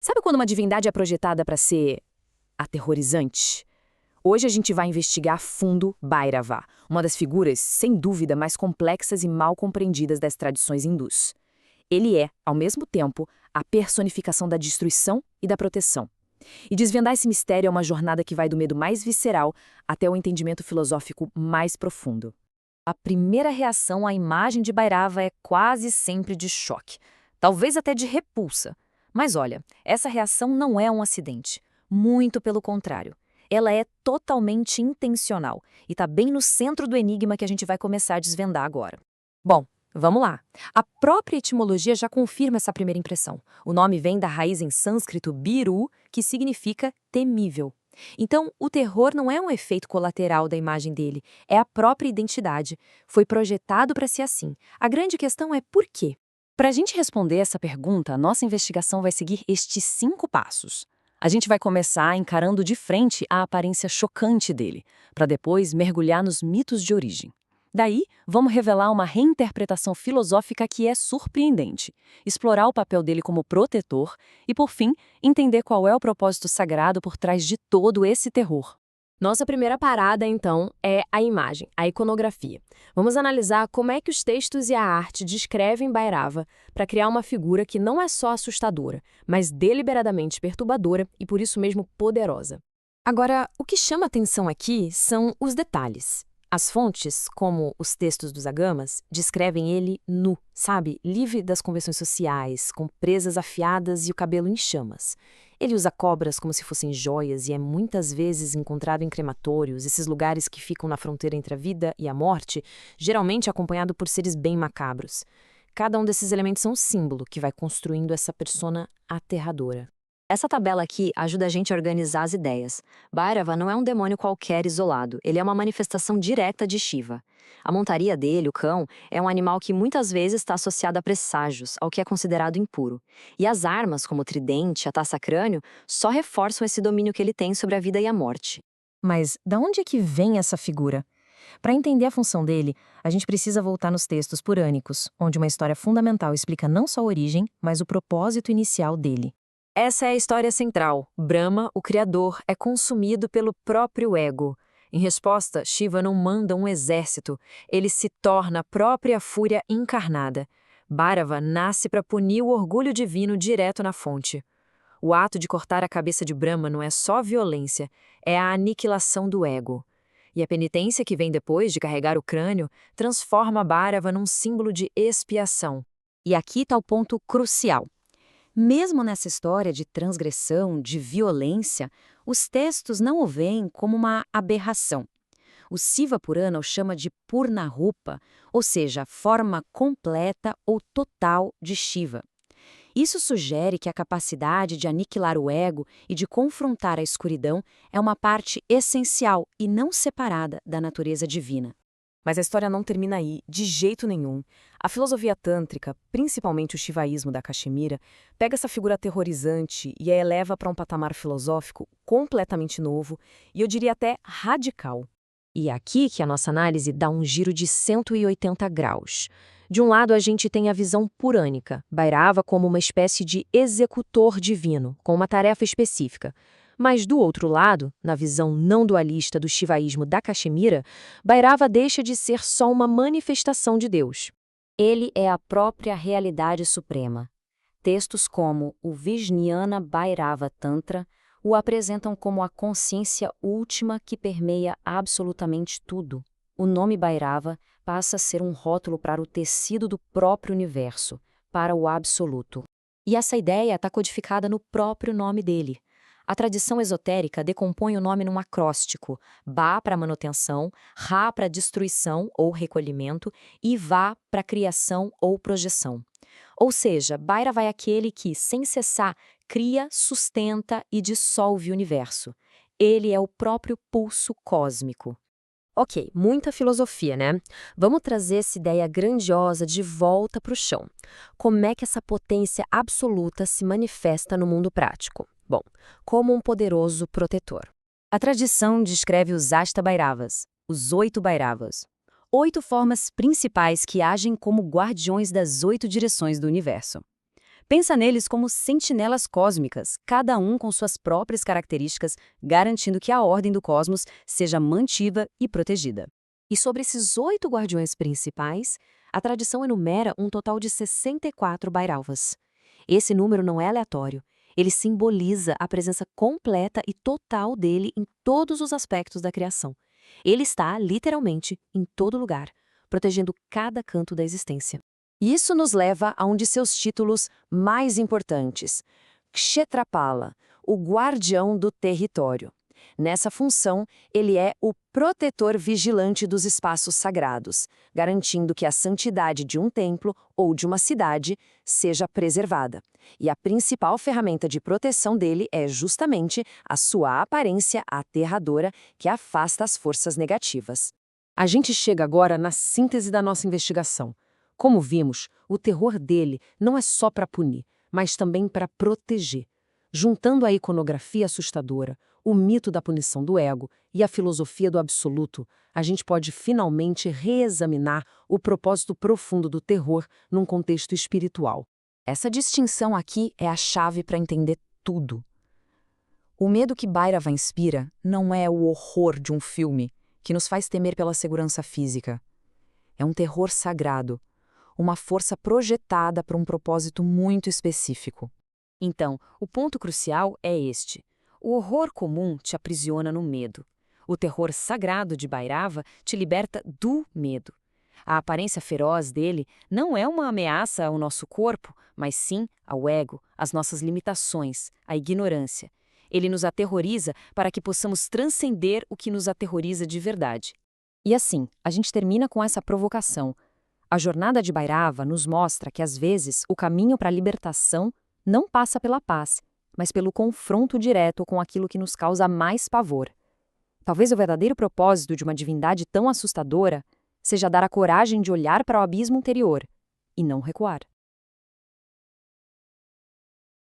Sabe quando uma divindade é projetada para ser aterrorizante? Hoje a gente vai investigar a fundo Bhairava, uma das figuras, sem dúvida, mais complexas e mal compreendidas das tradições hindus. Ele é, ao mesmo tempo, a personificação da destruição e da proteção. E desvendar esse mistério é uma jornada que vai do medo mais visceral até o entendimento filosófico mais profundo. A primeira reação à imagem de Bhairava é quase sempre de choque, talvez até de repulsa. Mas olha, essa reação não é um acidente. Muito pelo contrário. Ela é totalmente intencional e está bem no centro do enigma que a gente vai começar a desvendar agora. Bom, vamos lá. A própria etimologia já confirma essa primeira impressão. O nome vem da raiz em sânscrito biru, que significa temível. Então, o terror não é um efeito colateral da imagem dele, é a própria identidade. Foi projetado para ser assim. A grande questão é por quê? Para a gente responder essa pergunta, a nossa investigação vai seguir estes 5 passos. A gente vai começar encarando de frente a aparência chocante dele, para depois mergulhar nos mitos de origem. Daí, vamos revelar uma reinterpretação filosófica que é surpreendente, explorar o papel dele como protetor e, por fim, entender qual é o propósito sagrado por trás de todo esse terror. Nossa primeira parada, então, é a imagem, a iconografia. Vamos analisar como é que os textos e a arte descrevem Bhairava para criar uma figura que não é só assustadora, mas deliberadamente perturbadora e por isso mesmo poderosa. Agora, o que chama atenção aqui são os detalhes. As fontes, como os textos dos Agamas, descrevem ele nu, sabe? Livre das convenções sociais, com presas afiadas e o cabelo em chamas. Ele usa cobras como se fossem joias e é muitas vezes encontrado em crematórios, esses lugares que ficam na fronteira entre a vida e a morte, geralmente acompanhado por seres bem macabros. Cada um desses elementos é um símbolo que vai construindo essa persona aterradora. Essa tabela aqui ajuda a gente a organizar as ideias. Bhairava não é um demônio qualquer isolado, ele é uma manifestação direta de Shiva. A montaria dele, o cão, é um animal que muitas vezes está associado a presságios, ao que é considerado impuro. E as armas, como o tridente, a taça-crânio, só reforçam esse domínio que ele tem sobre a vida e a morte. Mas de onde é que vem essa figura? Para entender a função dele, a gente precisa voltar nos textos purânicos, onde uma história fundamental explica não só a origem, mas o propósito inicial dele. Essa é a história central. Brahma, o criador, é consumido pelo próprio ego. Em resposta, Shiva não manda um exército, ele se torna a própria fúria encarnada. Bhairava nasce para punir o orgulho divino direto na fonte. O ato de cortar a cabeça de Brahma não é só violência, é a aniquilação do ego. E a penitência que vem depois de carregar o crânio transforma Bhairava num símbolo de expiação. E aqui está o ponto crucial. Mesmo nessa história de transgressão, de violência, os textos não o veem como uma aberração. O Siva Purana o chama de Purna-rupa, ou seja, a forma completa ou total de Shiva. Isso sugere que a capacidade de aniquilar o ego e de confrontar a escuridão é uma parte essencial e não separada da natureza divina. Mas a história não termina aí, de jeito nenhum. A filosofia tântrica, principalmente o shivaísmo da Caxemira, pega essa figura aterrorizante e a eleva para um patamar filosófico completamente novo e eu diria até radical. E é aqui que a nossa análise dá um giro de 180 graus. De um lado, a gente tem a visão purânica, Bhairava como uma espécie de executor divino, com uma tarefa específica. Mas do outro lado, na visão não dualista do shivaísmo da Caxemira, Bhairava deixa de ser só uma manifestação de Deus. Ele é a própria realidade suprema. Textos como o Vijnana Bhairava Tantra o apresentam como a consciência última que permeia absolutamente tudo. O nome Bhairava passa a ser um rótulo para o tecido do próprio universo, para o absoluto. E essa ideia está codificada no próprio nome dele. A tradição esotérica decompõe o nome num acróstico: Ba para manutenção, Ra para destruição ou recolhimento e Va para criação ou projeção. Ou seja, Bhairava é aquele que, sem cessar, cria, sustenta e dissolve o universo. Ele é o próprio pulso cósmico. Ok, muita filosofia, né? Vamos trazer essa ideia grandiosa de volta para o chão. Como é que essa potência absoluta se manifesta no mundo prático? Bom, como um poderoso protetor. A tradição descreve os Ashtabhairavas, os 8 Bhairavas. 8 formas principais que agem como guardiões das 8 direções do universo. Pensa neles como sentinelas cósmicas, cada um com suas próprias características, garantindo que a ordem do cosmos seja mantida e protegida. E sobre esses 8 guardiões principais, a tradição enumera um total de 64 Bhairavas. Esse número não é aleatório. Ele simboliza a presença completa e total dele em todos os aspectos da criação. Ele está, literalmente, em todo lugar, protegendo cada canto da existência. Isso nos leva a um de seus títulos mais importantes, Kshetrapala, o guardião do território. Nessa função, ele é o protetor vigilante dos espaços sagrados, garantindo que a santidade de um templo ou de uma cidade seja preservada. E a principal ferramenta de proteção dele é justamente a sua aparência aterradora que afasta as forças negativas. A gente chega agora na síntese da nossa investigação. Como vimos, o terror dele não é só para punir, mas também para proteger. Juntando a iconografia assustadora, o mito da punição do ego e a filosofia do absoluto, a gente pode finalmente reexaminar o propósito profundo do terror num contexto espiritual. Essa distinção aqui é a chave para entender tudo. O medo que Bhairava inspira não é o horror de um filme que nos faz temer pela segurança física. É um terror sagrado, uma força projetada para um propósito muito específico. Então, o ponto crucial é este. O horror comum te aprisiona no medo. O terror sagrado de Bhairava te liberta do medo. A aparência feroz dele não é uma ameaça ao nosso corpo, mas sim ao ego, às nossas limitações, à ignorância. Ele nos aterroriza para que possamos transcender o que nos aterroriza de verdade. E assim, a gente termina com essa provocação. A jornada de Bhairava nos mostra que, às vezes, o caminho para a libertação não passa pela paz, mas pelo confronto direto com aquilo que nos causa mais pavor. Talvez o verdadeiro propósito de uma divindade tão assustadora seja dar a coragem de olhar para o abismo interior e não recuar.